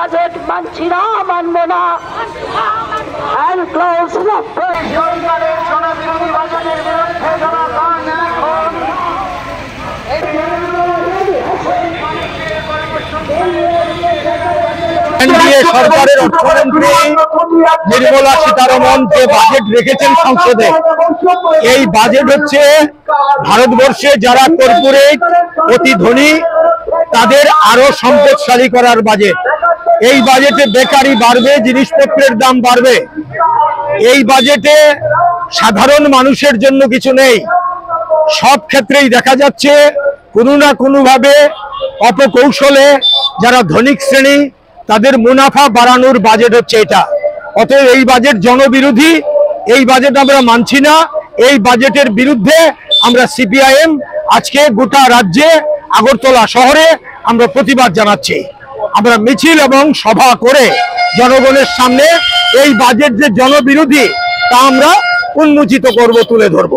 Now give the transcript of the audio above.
Budget মানছি না, মানব না। And close the সরকারের জনবিরোধী বাজেটের বিরুদ্ধে জনগণ এখন এনডিএ সরকারের অর্থমন্ত্রী নির্মলা সীতারমণ যে বাজেট রেখেছেন সংসদে, এই বাজেট হচ্ছে ভারতবর্ষে যারা কর্পোরেট অতি ধনী তাদের আরো সম্পদশালী করার বাজেট। এই বাজেটে বেকারি বাড়বে, জিনিসপত্রের দাম বাড়বে। এই বাজেটে সাধারণ মানুষের জন্য কিছু নেই। সব ক্ষেত্রেই দেখা যাচ্ছে কোনো না কোনোভাবে অপকৌশলে যারা ধনিক শ্রেণী তাদের মুনাফা বাড়ানোর বাজেট হচ্ছে এটা। অতএব এই বাজেট জনবিরোধী, এই বাজেট আমরা মানছি না। এই বাজেটের বিরুদ্ধে আমরা সিপিআইএম আজকে গোটা রাজ্যে আগরতলা শহরে আমরা প্রতিবাদ জানাচ্ছি। আমরা মিছিল এবং সভা করে জনগণের সামনে এই বাজেট যে জনবিরোধী তা আমরা উন্মোচিত করব, তুলে ধরব।